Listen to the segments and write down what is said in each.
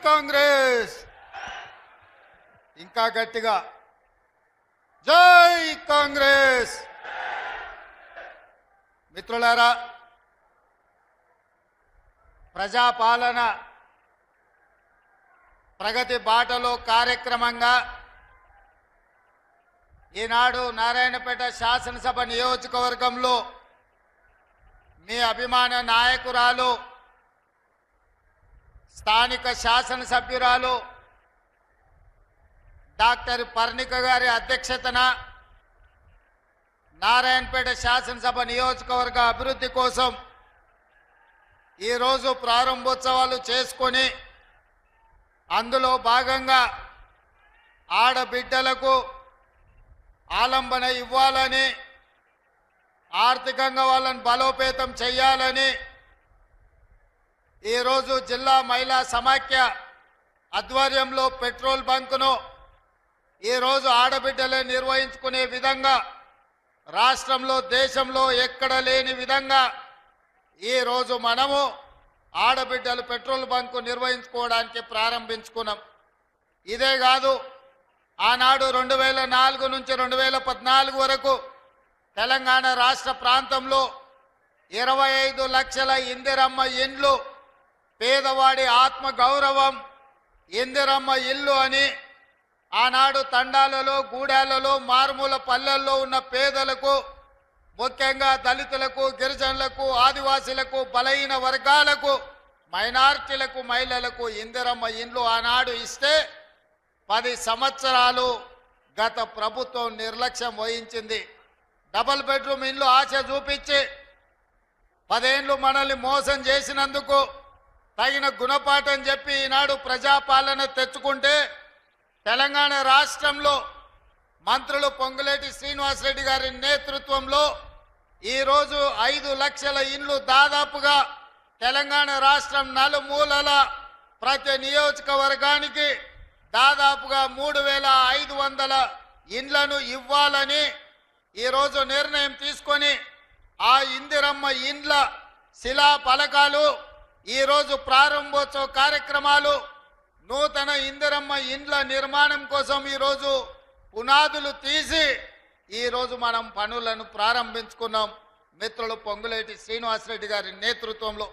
కాంగ్రెస్ ఇంకా గట్టిగా జై కాంగ్రెస్. మిత్రులారా, ప్రజాపాలన ప్రగతి బాటలో కార్యక్రమంగా ఈనాడు నారాయణపేట శాసనసభ నియోజకవర్గంలో మీ అభిమాన నాయకురాలు స్థానిక శాసనసభ్యురాలు డాక్టర్ పర్ణిక గారి అధ్యక్షతన నారాయణపేట శాసనసభ నియోజకవర్గ అభివృద్ధి కోసం ఈరోజు ప్రారంభోత్సవాలు చేసుకొని అందులో భాగంగా ఆడబిడ్డలకు ఆలంబన ఇవ్వాలని, ఆర్థికంగా వాళ్ళని బలోపేతం చేయాలని ఈరోజు జిల్లా మహిళా సమాఖ్య ఆధ్వర్యంలో పెట్రోల్ బంకును ఈరోజు ఆడబిడ్డలే నిర్వహించుకునే విధంగా రాష్ట్రంలో దేశంలో ఎక్కడ లేని విధంగా ఈరోజు మనము ఆడబిడ్డలు పెట్రోల్ బంకు నిర్వహించుకోవడానికి ప్రారంభించుకున్నాం. ఇదే కాదు, ఆనాడు 2004 నుంచి 2014 వరకు తెలంగాణ రాష్ట్ర ప్రాంతంలో 25 లక్షల ఇందిరమ్మ ఇండ్లు, పేదవాడి ఆత్మ గౌరవం ఇందిరమ్మ ఇల్లు అని ఆనాడు తండాలలో, గూడాలలో, మారుమూల పల్లెల్లో ఉన్న పేదలకు, ముఖ్యంగా దళితులకు, గిరిజనులకు, ఆదివాసీలకు, బలహీన వర్గాలకు, మైనారిటీలకు, మహిళలకు ఇందిరమ్మ ఇండ్లు ఆనాడు ఇస్తే 10 సంవత్సరాలు గత ప్రభుత్వం నిర్లక్ష్యం వహించింది. డబుల్ బెడ్రూమ్ ఇండ్లు ఆశ చూపించి 10 ఏళ్ళు మనల్ని మోసం చేసినందుకు తగిన గుణపాఠం చెప్పి ఈనాడు ప్రజాపాలన తెచ్చుకుంటే తెలంగాణ రాష్ట్రంలో మంత్రులు పొంగులేటి శ్రీనివాసరెడ్డి గారి నేతృత్వంలో ఈరోజు 5 లక్షల ఇండ్లు దాదాపుగా తెలంగాణ రాష్ట్రం నలుమూలల ప్రతి నియోజకవర్గానికి దాదాపుగా 3500 ఇండ్లను ఇవ్వాలని ఈరోజు నిర్ణయం తీసుకొని ఆ ఇందిరమ్మ ఇండ్ల శిలా ఫలకాలు ఈరోజు ప్రారంభోత్సవ కార్యక్రమాలు, నూతన ఇందిరమ్మ ఇండ్ల నిర్మాణం కోసం ఈరోజు పునాదులు తీసి ఈరోజు మనం పనులను ప్రారంభించుకున్నాం మిత్రులు పొంగులేటి శ్రీనివాసరెడ్డి గారి నేతృత్వంలో.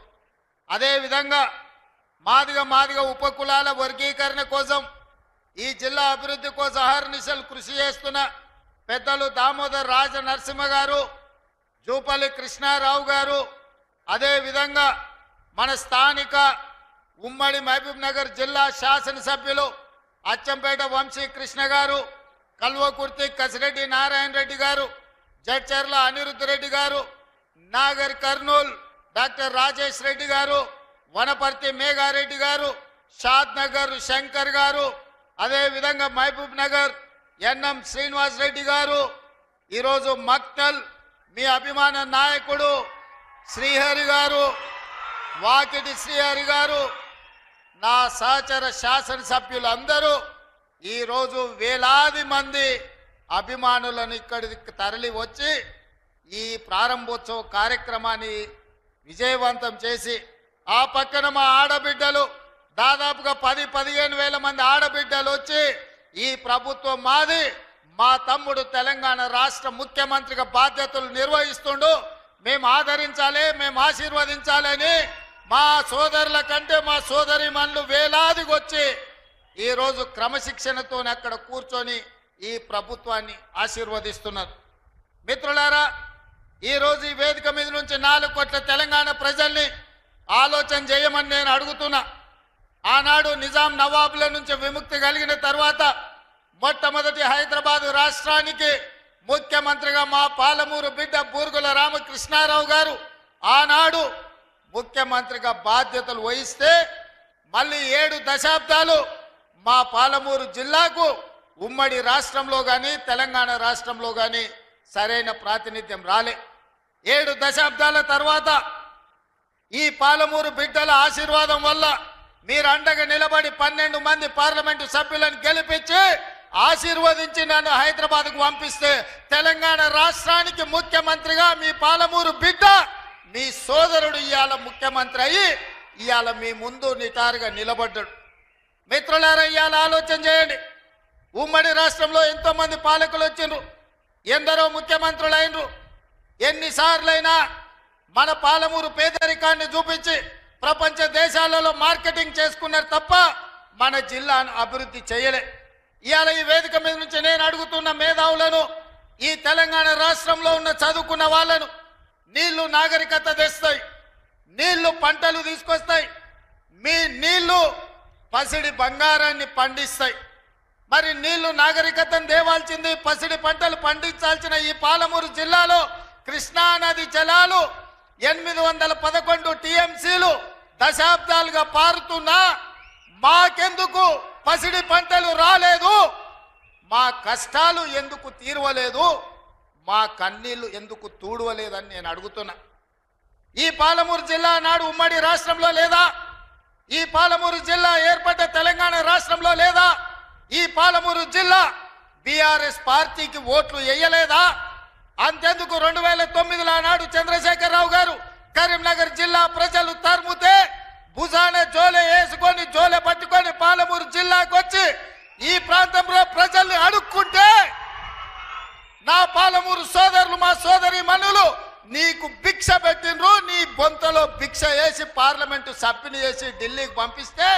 అదేవిధంగా మాదిగ ఉపకులాల వర్గీకరణ కోసం ఈ జిల్లా అభివృద్ధి కోసం అహర్నిశలు కృషి చేస్తున్న పెద్దలు దామోదర్ రాజ నరసింహ గారు, జూపల్లి కృష్ణారావు గారు, అదేవిధంగా మన స్థానిక ఉమ్మడి మహబూబ్ నగర్ జిల్లా శాసనసభ్యులు అచ్చంపేట వంశీ కృష్ణ గారు, కల్వకుర్తి కసిరెడ్డి నారాయణ రెడ్డి గారు, జడ్చర్ల అనిరుద్ధ రెడ్డి గారు, నాగర్ కర్నూల్ డాక్టర్ రాజేష్ రెడ్డి గారు, వనపర్తి మేఘారెడ్డి గారు, షాద్ నగర్ శంకర్ గారు, అదేవిధంగా మహబూబ్ నగర్ ఎన్ఎం శ్రీనివాస్ రెడ్డి గారు, ఈరోజు మక్తల్ మీ అభిమాన నాయకుడు శ్రీహరి గారు, వాకిటి శ్రీహరి గారు, నా సహచర శాసనసభ్యులందరూ ఈరోజు వేలాది మంది అభిమానులను ఇక్కడికి తరలి వచ్చి ఈ ప్రారంభోత్సవ కార్యక్రమాన్ని విజయవంతం చేసి ఆ పక్కన మా ఆడబిడ్డలు దాదాపుగా 10-15 వేల మంది ఆడబిడ్డలు వచ్చి ఈ ప్రభుత్వం మాది, మా తమ్ముడు తెలంగాణ రాష్ట్ర ముఖ్యమంత్రిగా బాధ్యతలు నిర్వహిస్తుండు, మేము ఆదరించాలి, మేము ఆశీర్వదించాలని మా సోదరుల కంటే మా సోదరిమణులు వేలాదికి వచ్చి ఈరోజు క్రమశిక్షణతో అక్కడ కూర్చొని ఈ ప్రభుత్వాన్ని ఆశీర్వదిస్తున్నారు. మిత్రులారా, ఈరోజు ఈ వేదిక మీద నుంచి 4 కోట్ల తెలంగాణ ప్రజల్ని ఆలోచన చేయమని నేను అడుగుతున్నా. ఆనాడు నిజాం నవాబుల నుంచి విముక్తి కలిగిన తర్వాత మొట్టమొదటి హైదరాబాదు రాష్ట్రానికి ముఖ్యమంత్రిగా మా పాలమూరు బిడ్డ బూర్గుల రామకృష్ణారావు గారు ఆనాడు ముఖ్యమంత్రిగా బాధ్యతలు వహిస్తే మళ్ళీ 7 దశాబ్దాలు మా పాలమూరు జిల్లాకు ఉమ్మడి రాష్ట్రంలో కానీ తెలంగాణ రాష్ట్రంలో కానీ సరైన ప్రాతినిధ్యం రాలే. 7 దశాబ్దాల తర్వాత ఈ పాలమూరు బిడ్డల ఆశీర్వాదం వల్ల మీరు అండగా నిలబడి 12 మంది పార్లమెంటు సభ్యులను గెలిపించి ఆశీర్వదించి నన్ను హైదరాబాద్కు పంపిస్తే తెలంగాణ రాష్ట్రానికి ముఖ్యమంత్రిగా మీ పాలమూరు బిడ్డ మీ సోదరుడు ఇవాళ ముఖ్యమంత్రి అయ్యి ఇవాళ మీ ముందు నిటారుగా నిలబడ్డాడు. మిత్రులారా, ఇవాళ ఆలోచన చేయండి. ఉమ్మడి రాష్ట్రంలో ఎంతో మంది పాలకులు వచ్చిండ్రు, ఎందరో ముఖ్యమంత్రులు అయినరు. ఎన్నిసార్లైనా మన పాలమూరు పేదరికాన్ని చూపించి ప్రపంచ దేశాలలో మార్కెటింగ్ చేసుకున్నారు తప్ప మన జిల్లాను అభివృద్ధి చేయలే. ఇవాళ ఈ వేదిక మీద నుంచి నేను అడుగుతున్న మేధావులను, ఈ తెలంగాణ రాష్ట్రంలో ఉన్న చదువుకున్న వాళ్ళను, నీళ్లు నాగరికత తెస్తాయి, నీళ్లు పంటలు తీసుకొస్తాయి, మీ నీళ్లు పసిడి బంగారాన్ని పండిస్తాయి. మరి నీళ్లు నాగరికతను దేవాల్సింది, పసిడి పంటలు పండించాల్సిన ఈ పాలమూరు జిల్లాలో కృష్ణా నది జలాలు 811 టీఎంసీలు దశాబ్దాలుగా పారుతున్నా మాకెందుకు పసిడి పంటలు రాలేదు? మా కష్టాలు ఎందుకు తీరవలేదు? మా కన్నీళ్లు ఎందుకు తూడవలేదని నేను అడుగుతున్నా. ఈ పాలమూరు జిల్లా నాడు ఉమ్మడి రాష్ట్రంలో లేదా? ఈ పాలమూరు జిల్లా ఏర్పడ్డ తెలంగాణ రాష్ట్రంలో లేదా? ఈ పాలమూరు జిల్లా బీఆర్ఎస్ పార్టీకి ఓట్లు వేయలేదా? అంతెందుకు 2009లో నాడు చంద్రశేఖరరావు గారు కరీంనగర్ జిల్లా ప్రజలు తరుముతే భుజాన జోలె వేసుకొని జోలె పట్టుకొని పాలమూరు జిల్లాకు వచ్చి ఈ ప్రాంతంలో ప్రజల్ని అడుక్కుంటే నా పాలమూరు సోదరులు, మా సోదరి మనులు నీకు భిక్ష పెట్టినరు. నీ బొంతలో భిక్ష వేసి పార్లమెంటు సభ్యుని చేసి ఢిల్లీకి పంపిస్తే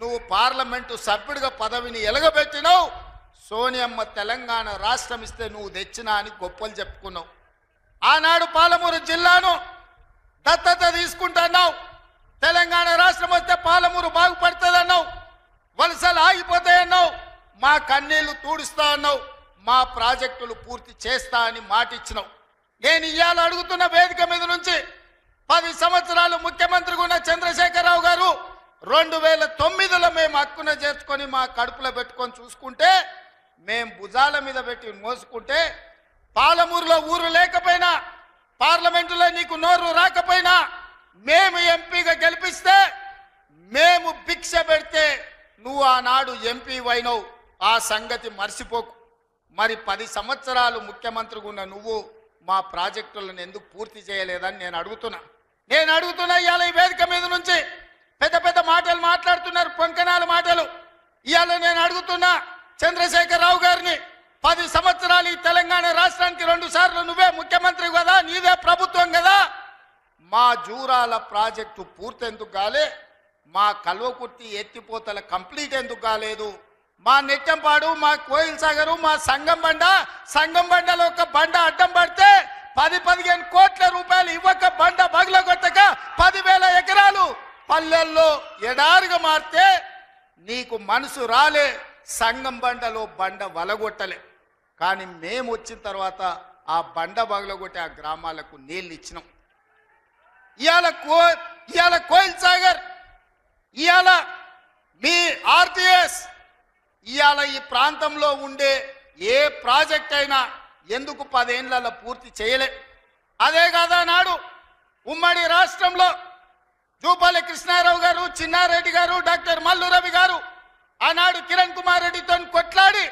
నువ్వు పార్లమెంటు సభ్యుడిగా పదవిని ఎలగబెట్టినావు. సోనియమ్మ తెలంగాణ రాష్ట్రం ఇస్తే నువ్వు తెచ్చినా అని గొప్పలు చెప్పుకున్నావు. ఆనాడు పాలమూరు జిల్లాను దత్తత తీసుకుంటున్నావు. తెలంగాణ రాష్ట్రం వస్తే పాలమూరు బాగుపడుతుందన్నావు. వలసలు ఆగిపోతాయన్నావు. మా కన్నీళ్లు తూడుస్తా అన్నావు. మా ప్రాజెక్టులు పూర్తి చేస్తా అని మాటిచ్చినావు. నేను ఇవాళ అడుగుతున్న వేదిక మీద నుంచి 10 సంవత్సరాలు ముఖ్యమంత్రిగా ఉన్న చంద్రశేఖరరావు గారు 2009లో మేము హక్కున చేర్చుకొని మా కడుపులో పెట్టుకొని చూసుకుంటే, మేము భుజాల మీద పెట్టి మోసుకుంటే, పాలమూరులో ఊరు లేకపోయినా, పార్లమెంటులో నీకు నోరు రాకపోయినా, మేము ఎంపీగా గెలిపిస్తే, మేము భిక్ష పెడితే నువ్వు ఆనాడు ఎంపీ అయినవు. ఆ సంగతి మర్చిపోకు. మరి 10 సంవత్సరాలు ముఖ్యమంత్రిగా ఉన్న నువ్వు మా ప్రాజెక్టులను ఎందుకు పూర్తి చేయలేదని నేను అడుగుతున్నా. ఇవాళ ఈ వేదిక మీద నుంచి పెద్ద పెద్ద మాటలు మాట్లాడుతున్నారు, పొంకనాల మాటలు. ఇవాళ నేను అడుగుతున్నా చంద్రశేఖరరావు గారిని, 10 సంవత్సరాలు ఈ తెలంగాణ రాష్ట్రానికి 2 సార్లు నువ్వే ముఖ్యమంత్రి కదా, నీదే ప్రభుత్వం కదా, మా జూరాల ప్రాజెక్టు పూర్తి ఎందుకు కాలే? మా కల్వకుర్తి ఎత్తిపోతల కంప్లీట్ ఎందుకు కాలేదు? మా నెట్టంపాడు, మా కోయిల్ సాగరు, మా సంగం బండలో ఒక బండ అడ్డం పడితే 10-15 కోట్ల రూపాయలు ఇవ్వక బండ బగలగొట్టక 10,000 ఎకరాలు పల్లెల్లో ఎడారిగా మారితే నీకు మనసు రాలే. సంగం బండలో బండ వలగొట్టలే. కానీ మేము వచ్చిన తర్వాత ఆ బండ బగలగొట్టి ఆ గ్రామాలకు నీళ్ళు ఇచ్చినాం. ఇవాళ కోయిల్ సాగర్, ఇవాళ మీ ఆర్టీఎస్, ఇవాళ ఈ ప్రాంతంలో ఉండే ఏ ప్రాజెక్ట్ అయినా ఎందుకు 10 ఏళ్లలో పూర్తి చేయలే? అదే కాదా నాడు ఉమ్మడి రాష్ట్రంలో జూపల్లి కృష్ణారావు గారు, చిన్నారెడ్డి గారు, డాక్టర్ మల్లు రవి గారు ఆనాడు కిరణ్ కుమార్ రెడ్డితో కొట్లాడి,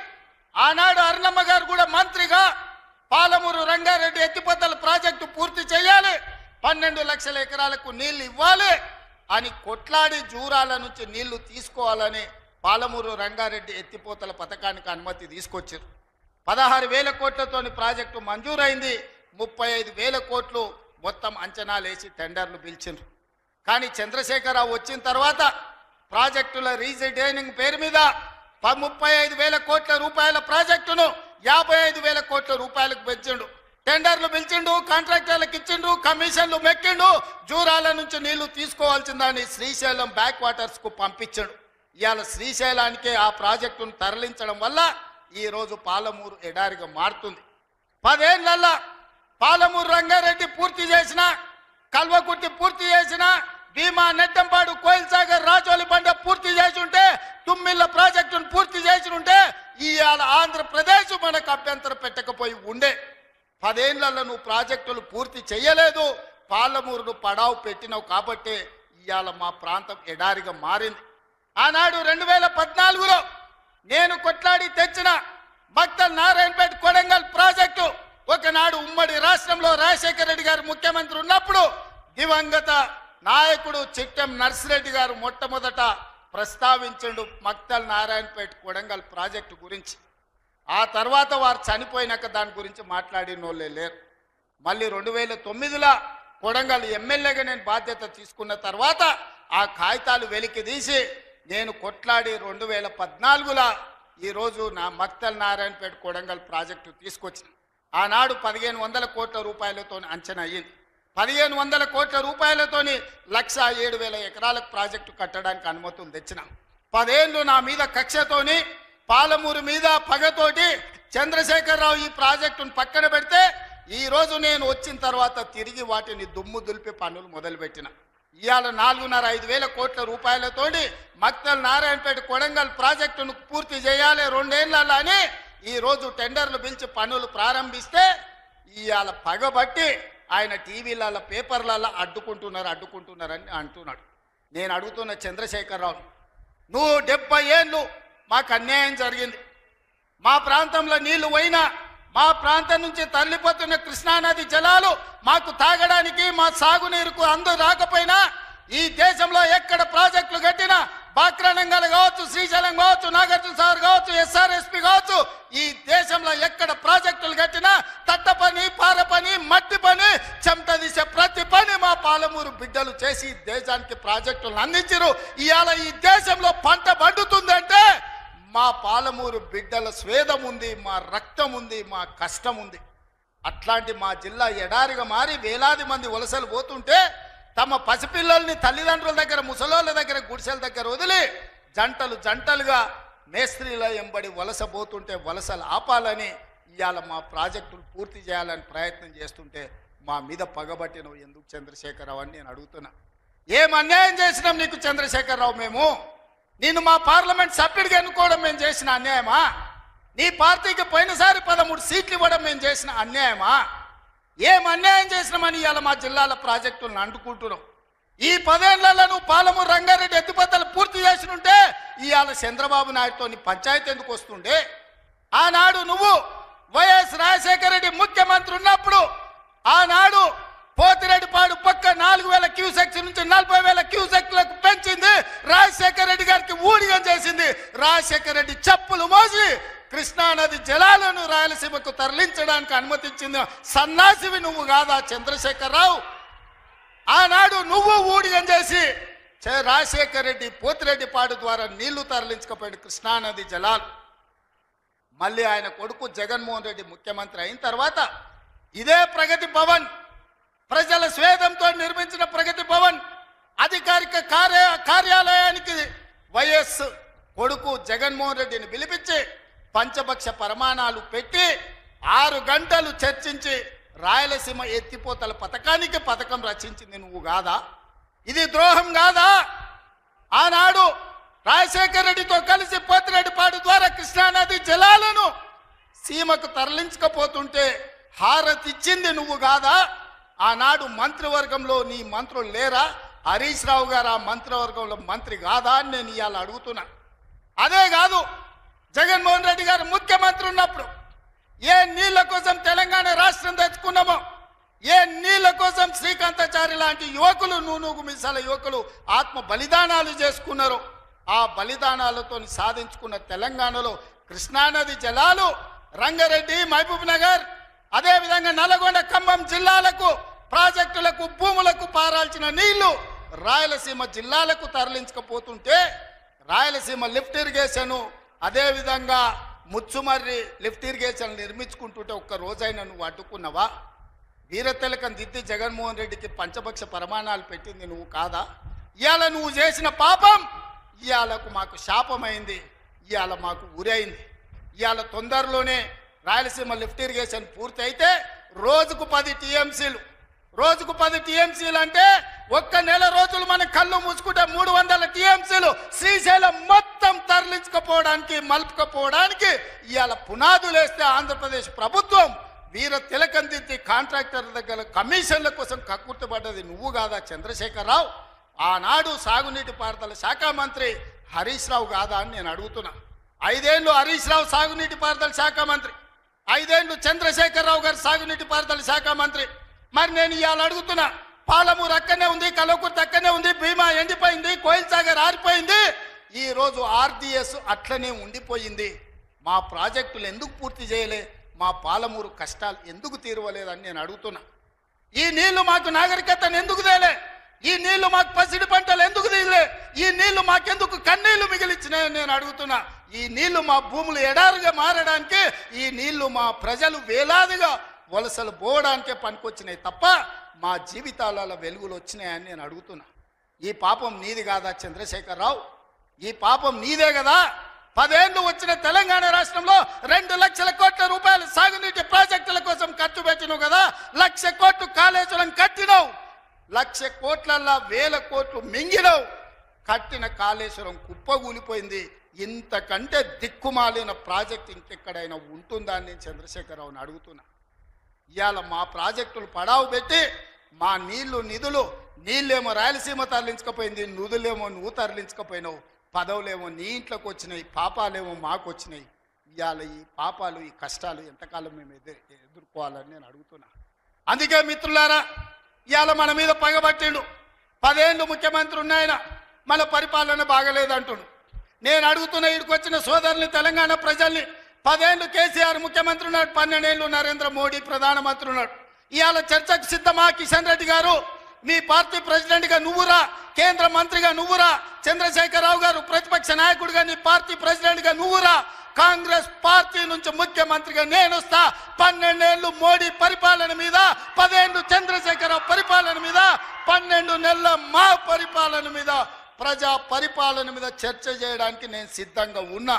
ఆనాడు అరుణమ్మ గారు కూడా మంత్రిగా పాలమూరు రంగారెడ్డి ఎత్తిపోతల ప్రాజెక్టు పూర్తి చేయాలి, 12 లక్షల ఎకరాలకు నీళ్లు ఇవ్వాలి అని కొట్లాడి జూరాల నుంచి నీళ్లు తీసుకోవాలని పాలమూరు రంగారెడ్డి ఎత్తిపోతల పథకానికి అనుమతి తీసుకొచ్చారు. 16,000 కోట్లతోని ప్రాజెక్టు మంజూరైంది. 35,000 కోట్లు మొత్తం అంచనాలు వేసి టెండర్లు పిలిచిండ్రు. కానీ చంద్రశేఖరరావు వచ్చిన తర్వాత ప్రాజెక్టుల రీజైనింగ్ పేరు మీద 35,000 కోట్ల రూపాయల ప్రాజెక్టును 55,000 కోట్ల రూపాయలకు పెంచిండు. టెండర్లు పిలిచిండు, కాంట్రాక్టర్లకు ఇచ్చిండు, కమిషన్లు మెక్కిండు. జూరాల నుంచి నీళ్లు తీసుకోవాల్సిందని శ్రీశైలం బ్యాక్ వాటర్స్ కు పంపించాడు. ఇవాళ శ్రీశైలానికే ఆ ప్రాజెక్టును తరలించడం వల్ల ఈరోజు పాలమూరు ఎడారిగా మారుతుంది. 10 ఏళ్లలో పాలమూరు రంగారెడ్డి పూర్తి చేసిన, కల్వకుర్తి పూర్తి చేసిన, భీమా, నెట్టంపాడు, కోయిల్ సాగర్, రాజోలి బండ పూర్తి చేసి ఉంటే, తుమ్మిళ్ళ ప్రాజెక్టును పూర్తి చేసి ఉంటే ఇవాళ ఆంధ్రప్రదేశ్ మనకు అభ్యంతరం పెట్టకపోయి ఉండే. 10 ఏళ్లలో నువ్వు ప్రాజెక్టులు పూర్తి చేయలేదు. పాలమూరును పడావు పెట్టినావు కాబట్టి ఇవాళ మా ప్రాంతం ఎడారిగా మారింది. ఆనాడు 2014లో నేను కొట్లాడి తెచ్చిన మక్తల్ నారాయణపేట కొడంగల్ ప్రాజెక్టు ఒకనాడు ఉమ్మడి రాష్ట్రంలో రాజశేఖర రెడ్డి గారు ముఖ్యమంత్రి ఉన్నప్పుడు దివంగత నాయకుడు చిట్టెం నర్సిరెడ్డి గారు మొట్టమొదట ప్రస్తావించండు మక్తల్ నారాయణపేట కొడంగల్ ప్రాజెక్టు గురించి. ఆ తర్వాత వారు చనిపోయినాక దాని గురించి మాట్లాడిన వాళ్ళే లేరు. మళ్ళీ 2009లో కొడంగల్ ఎమ్మెల్యేగా నేను బాధ్యత తీసుకున్న తర్వాత ఆ కాగితాలు వెలికి తీసి నేను కొట్లాడి 2014లో ఈరోజు నా మక్తల్ నారాయణపేట కొడంగల్ ప్రాజెక్టు తీసుకొచ్చిన. ఆనాడు 1500 కోట్ల రూపాయలతో అంచనా అయ్యింది. 1500 కోట్ల రూపాయలతోని 1,07,000 ఎకరాలకు ప్రాజెక్టు కట్టడానికి అనుమతులు తెచ్చినాం. 10 ఏళ్ళు నా మీద కక్షతోని పాలమూరు మీద పగతోటి చంద్రశేఖరరావు ఈ ప్రాజెక్టును పక్కన పెడితే ఈరోజు నేను వచ్చిన తర్వాత తిరిగి వాటిని దుమ్ము దులిపి పనులు మొదలుపెట్టిన. ఇవాళ 4,500 కోట్ల రూపాయలతోటి మక్తల్ నారాయణపేట కొడంగల్ ప్రాజెక్టును పూర్తి చేయాలి 2 ఏళ్ళలో అని ఈరోజు టెండర్లు పిలిచి పనులు ప్రారంభిస్తే ఇవాళ పగబట్టి ఆయన టీవీలలో పేపర్లలో అడ్డుకుంటున్నారని అంటున్నాడు. నేను అడుగుతున్న చంద్రశేఖరరావు, నువ్వు 70 ఏళ్ళు మాకు అన్యాయం జరిగింది. మా ప్రాంతంలో నీళ్లు పోయినా మా ప్రాంతం నుంచి తరలిపోతున్న కృష్ణానది జలాలు మాకు తాగడానికి మా సాగునీరుకు అందు రాకపోయినా ఈ దేశంలో ఎక్కడ ప్రాజెక్టులు కట్టినా బాక్రానంగల్ కావచ్చు, శ్రీశైలం కావచ్చు, నాగార్జున సాగర్ కావచ్చు, ఎస్ఆర్ఎస్పి కావచ్చు, ఈ దేశంలో ఎక్కడ ప్రాజెక్టులు కట్టినా తట్ట పని, పార పని, మట్టి పని, చెమట తీసే ప్రతి పని మా పాలమూరు బిడ్డలు చేసి దేశానికి ప్రాజెక్టులను అందించారు. ఇవాళ ఈ దేశంలో పంట పండుతుందంటే మా పాలమూరు బిడ్డల స్వేదం ఉంది, మా రక్తం ఉంది, మా కష్టం ఉంది. అట్లాంటి మా జిల్లా ఎడారిగా మారి వేలాది మంది వలసలు పోతుంటే తమ పసిపిల్లల్ని తల్లిదండ్రుల దగ్గర, ముసలోళ్ళ దగ్గర, గుడిసెల దగ్గర వదిలి జంటలుగా మేస్త్రీల ఎంబడి వలస పోతుంటే వలసలు ఆపాలని ఇవాళ మా ప్రాజెక్టులు పూర్తి చేయాలని ప్రయత్నం చేస్తుంటే మా మీద పగబట్టినవు ఎందుకు చంద్రశేఖరరావు అని నేను అడుగుతున్నా. ఏం అన్యాయం చేసినాం నీకు చంద్రశేఖరరావు? మేము నిన్ను మా పార్లమెంట్ సభ్యుడిగా ఎన్నుకోవడం మేము చేసిన అన్యాయమా? నీ పార్టీకి పోయినసారి 13 సీట్లు ఇవ్వడం మేము చేసిన అన్యాయమా? ఏం అన్యాయం చేసినామని ఇవాళ మా జిల్లాల ప్రాజెక్టులను అంటుకుంటున్నాం. ఈ 10 ఏళ్లలో నువ్వు పాలమూరు రంగారెడ్డి ఎత్తిపోతలు పూర్తి చేసినుంటే ఇవాళ చంద్రబాబు నాయుడుతో పంచాయతీ ఎందుకు వస్తుండే? ఆనాడు నువ్వు వైఎస్ రాజశేఖర రెడ్డి ముఖ్యమంత్రి ఉన్నప్పుడు ఆనాడు పోతిరెడ్డిపాడు పక్క 4,000 క్యూసెక్స్ నుంచి 40,000 క్యూసెక్లకు పెంచింది. రాజశేఖర రెడ్డి గారికి ఊడిగం చేసింది. రాజశేఖర రెడ్డి చెప్పులు మోసి కృష్ణానది జలాలను రాయలసీమకు తరలించడానికి అనుమతించింది సన్నాసివి నువ్వు కాదా చంద్రశేఖరరావు? ఆనాడు నువ్వు ఊడిగం చేసి రాజశేఖర రెడ్డి పోతిరెడ్డిపాడు ద్వారా నీళ్లు తరలించకపోయాడు కృష్ణానది జలాలు. మళ్ళీ ఆయన కొడుకు జగన్మోహన్ రెడ్డి ముఖ్యమంత్రి అయిన తర్వాత ఇదే ప్రగతి భవన్, ప్రజల స్వేదంతో నిర్మించిన ప్రగతి భవన్ అధికారిక కార్యాలయానికి వైఎస్ కొడుకు జగన్మోహన్ రెడ్డిని పిలిపించి పంచపక్ష ప్రమాణాలు పెట్టి 6 గంటలు చర్చించి రాయలసీమ ఎత్తిపోతల పథకం రచించింది నువ్వు కాదా? ఇది ద్రోహం కాదా? ఆనాడు రాజశేఖర రెడ్డితో కలిసి పోతిరెడ్డిపాడు ద్వారా కృష్ణానది జలాలను సీమకు తరలించకపోతుంటే హారతిచ్చింది నువ్వు కాదా? ఆనాడు మంత్రివర్గంలో నీ మంత్రులు లేరా? హరీష్ రావు గారు ఆ మంత్రివర్గంలో మంత్రి కాదా అని నేను ఇవాళ అడుగుతున్నా. అదే కాదు, జగన్మోహన్ రెడ్డి గారు ముఖ్యమంత్రి ఉన్నప్పుడు ఏ నీళ్ల కోసం తెలంగాణ రాష్ట్రం తెచ్చుకున్నామో, ఏ నీళ్ల కోసం శ్రీకాంతాచారి లాంటి యువకులు, నూనూగు మిసాల యువకులు ఆత్మ బలిదానాలు చేసుకున్నారు. ఆ బలిదానాలతో సాధించుకున్న తెలంగాణలో కృష్ణానది జలాలు రంగారెడ్డి, మహబూబ్ నగర్, అదేవిధంగా నల్గొండ, ఖమ్మం జిల్లాలకు ప్రాజెక్టులకు, భూములకు పారాల్సిన నీళ్లు రాయలసీమ జిల్లాలకు తరలించకపోతుంటే రాయలసీమ లిఫ్ట్ ఇరిగేషన్, అదేవిధంగా ముచ్చుమర్రి లిఫ్ట్ ఇరిగేషన్ నిర్మించుకుంటుంటే ఒక్క రోజైనా నువ్వు అడ్డుకున్నావా? వీరతిలకం దిద్ది జగన్మోహన్ రెడ్డికి పంచపక్ష ప్రమాణాలు పెట్టింది నువ్వు కాదా? ఇవాళ నువ్వు చేసిన పాపం ఇవాళకు మాకు శాపమైంది, ఇవాళ మాకు ఉరైంది. ఇవాళ తొందరలోనే రాయలసీమ లిఫ్ట్ ఇరిగేషన్ పూర్తి అయితే రోజుకు 10 టీఎంసీలు, రోజుకు 10 టీఎంసీలు అంటే ఒక్క నెల రోజులు మన కళ్ళు మూసుకుంటే 300 టీఎంసీలు శ్రీశైలం మొత్తం తరలించకపోవడానికి, మలుపుకపోవడానికి ఇవాళ పునాదులు వేస్తే ఆంధ్రప్రదేశ్ ప్రభుత్వం వీర తిలకం దిద్ది కాంట్రాక్టర్ దగ్గర కమిషన్ల కోసం కక్కుర్తిపడ్డది నువ్వు కాదా చంద్రశేఖరరావు? ఆనాడు సాగునీటి పారుదల శాఖ మంత్రి హరీష్ రావు కాదా అని నేను అడుగుతున్నా. 5 ఏళ్ళు హరీష్ రావు సాగునీటి పారుదల శాఖ మంత్రి, 5 ఏళ్ళు చంద్రశేఖరరావు గారు సాగునీటి పారుదల శాఖ మంత్రి. మరి నేను ఇవాళ అడుగుతున్నా, పాలమూరు అక్కడనే ఉంది, కల్వకుర్తి అక్కడనే ఉంది, భీమా ఎండిపోయింది, కోయిల్ సాగర్ ఆరిపోయింది. ఈరోజు ఆర్డిఎస్ అట్లనే ఉండిపోయింది. మా ప్రాజెక్టులు ఎందుకు పూర్తి చేయలే, మా పాలమూరు కష్టాలు ఎందుకు తీరవలేదని నేను అడుగుతున్నా. ఈ నీళ్లు మాకు నాగరికతను ఎందుకు తేలే, ఈ నీళ్లు మాకు పసిడి పంటలు ఎందుకు తీయలే, ఈ నీళ్లు మాకెందుకు కన్నీళ్లు మిగిలిచ్చినాయని నేను అడుగుతున్నా. ఈ నీళ్లు మా భూములు ఎడారుగా మారడానికి, ఈ నీళ్లు మా ప్రజలు వేలాదిగా వలసలు పోవడానికే పనికొచ్చినాయి తప్ప మా జీవితాలలో వెలుగులు వచ్చినాయని నేను అడుగుతున్నా. ఈ పాపం నీది కాదా చంద్రశేఖరరావు? ఈ పాపం నీదే కదా? 10 ఏళ్ళు వచ్చిన తెలంగాణ రాష్ట్రంలో 2 లక్షల కోట్ల రూపాయలు సాగునీటి ప్రాజెక్టుల కోసం ఖర్చు పెట్టినావు కదా. 1,00,000 కోట్లు కాళేశ్వరం కట్టినావు, 1,00,000 కోట్లల్లా 1,000 కోట్లు మింగినావు. కట్టిన కాళేశ్వరం కుప్పగూలిపోయింది. ఇంతకంటే దిక్కుమాలిన ప్రాజెక్ట్ ఇంకెక్కడైనా ఉంటుందా అని నేను చంద్రశేఖరరావుని అడుగుతున్నా. ఇవాళ మా ప్రాజెక్టులు పడావు పెట్టి మా నిధులు నీళ్ళేమో రాయలసీమ తరలించకపోయింది, నిధులేమో నువ్వు తరలించకపోయినావు, పదవులేమో నీ ఇంట్లోకి వచ్చినాయి, పాపాలేమో మాకు వచ్చినాయి. ఇవాళ ఈ పాపాలు ఈ కష్టాలు ఎంతకాలం మేము ఎదుర్కోవాలని నేను అడుగుతున్నా. అందుకే మిత్రులారా, ఇవాళ మన మీద పగబట్టిండు. 10 ఏళ్ళు ముఖ్యమంత్రి ఉన్నాయన, మన పరిపాలన బాగలేదంటుండు. నేను అడుగుతున్న ఇక్కడికి వచ్చిన సోదరుని, తెలంగాణ ప్రజల్ని, 10 ఏళ్ళు కేసీఆర్ ముఖ్యమంత్రి ఉన్నాడు, 12 ఏళ్ళు నరేంద్ర మోడీ ప్రధానమంత్రి ఉన్నాడు. ఇవాళ చర్చకు సిద్ధమా? కిషన్ రెడ్డి గారు మీ పార్టీ ప్రెసిడెంట్గా నువ్వురా, కేంద్ర మంత్రిగా నువ్వురా, చంద్రశేఖరరావు గారు ప్రతిపక్ష నాయకుడిగా నీ పార్టీ ప్రెసిడెంట్గా నువ్వురా, కాంగ్రెస్ పార్టీ నుంచి ముఖ్యమంత్రిగా నేను వస్తా. 12 ఏళ్ళు మోడీ పరిపాలన మీద, 10 ఏళ్ళు చంద్రశేఖరరావు పరిపాలన మీద, 12 నెలల మా పరిపాలన మీద, ప్రజా పరిపాలన మీద చర్చ చేయడానికి నేను సిద్ధంగా ఉన్నా.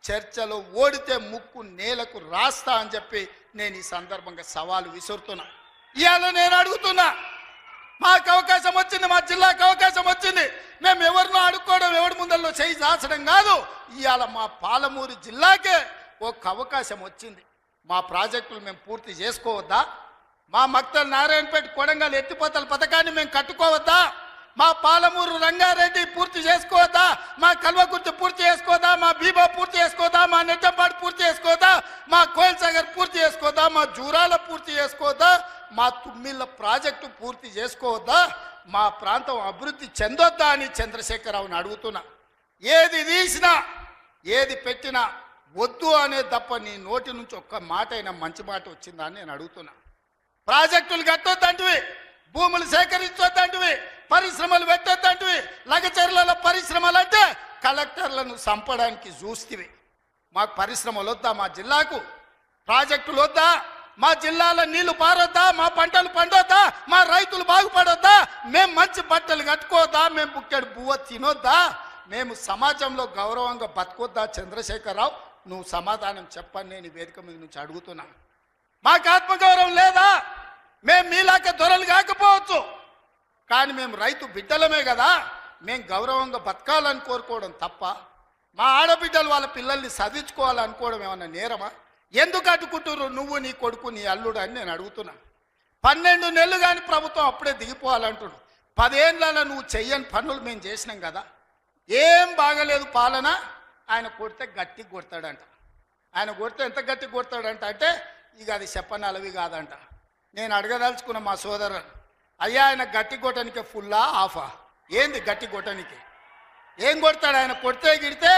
చర్చలో ఓడితే ముక్కు నేలకు రాస్తా అని చెప్పి నేను ఈ సందర్భంగా సవాలు విసురుతున్నా. ఇవాళ నేను అడుగుతున్నా, మాకు అవకాశం వచ్చింది, మా జిల్లాకు అవకాశం వచ్చింది, మేము ఎవరినో అడుక్కోవడం, ఎవరి ముందల్లో చేయి దాచడం కాదు. ఇవాళ మా పాలమూరు జిల్లాకే ఒక అవకాశం వచ్చింది. మా ప్రాజెక్టులు మేము పూర్తి చేసుకోవద్దా? మా మక్తల్ నారాయణపేట కొడంగల్ ఎత్తిపోతల పథకాన్ని మేము కట్టుకోవద్దా? మా పాలమూరు రంగారెడ్డి పూర్తి చేసుకోవద్దా? మా కల్వకుర్తి పూర్తి చేసుకోవద్దా? మా బీబా పూర్తి చేసుకోవద్దా? మా నెట్టంపాడు పూర్తి చేసుకోవద్దా? మా కోయిల్ సాగర్ పూర్తి చేసుకోవద్దా? మా జూరాల పూర్తి చేసుకోవద్దా? మా తుమ్మిళ్ళ ప్రాజెక్టు పూర్తి చేసుకోవద్దా? మా ప్రాంతం అభివృద్ధి చెందొద్దా అని చంద్రశేఖరరావుని అడుగుతున్నా. ఏది తీసినా ఏది పెట్టినా వద్దు అనే తప్ప నీ నోటి నుంచి ఒక్క మాట అయినా మంచి మాట వచ్చిందా అని నేను అడుగుతున్నా. ప్రాజెక్టులు కట్టొద్దంటివి, భూములు సేకరించొద్దంటివి, పరిశ్రమలు పెట్టొద్దంటివి. లగచర్లలో పరిశ్రమలు అంటే కలెక్టర్లను చంపడానికి చూస్తేవి. మాకు పరిశ్రమలు వద్దా? మా జిల్లాకు ప్రాజెక్టులు వద్దా? మా జిల్లాలో నీళ్లు పారొద్దా? మా పంటలు పండొద్దా? మా రైతులు బాగుపడొద్దా? మేము మంచి బట్టలు కట్టుకోవద్దా? మేము బుక్కెడు బువ్వ తినొద్దా? మేము సమాజంలో గౌరవంగా బతకొద్దా? చంద్రశేఖరరావు, నువ్వు సమాధానం చెప్పని నేను వేదిక మీద నుంచి అడుగుతున్నా. మాకు ఆత్మగౌరవం లేదా? మేము మీలాక దొరలు కాకపోవచ్చు, కానీ మేము రైతు బిడ్డలమే కదా. మేము గౌరవంగా బతకాలని కోరుకోవడం తప్ప, మా ఆడబిడ్డలు వాళ్ళ పిల్లల్ని చదివించుకోవాలనుకోవడం ఏమన్నా నేరమా? ఎందుకు అడ్డుకుంటున్నారు నువ్వు, నీ కొడుకు, నీ అల్లుడు అని నేను అడుగుతున్నా. 12 నెలలు కానీ ప్రభుత్వం అప్పుడే దిగిపోవాలంటున్నాడు. 10 ఏళ్ళలో నువ్వు చెయ్యని పనులు మేము చేసినాం కదా. ఏం బాగలేదు పాలన. ఆయన కొడితే గట్టి కొడతాడంట. ఆయన కొడితే ఎంత గట్టి కొడతాడంట అంటే ఇక అది చెప్పనలవి కాదంట. నేను అడగదలుచుకున్న మా సోదరు, అయ్యా ఆయన గట్టి కొట్టడానికి ఫుల్లా ఆఫా? ఏంది గట్టి కొట్టడానికి? ఏం కొడతాడు ఆయన? కొడితే గిడితే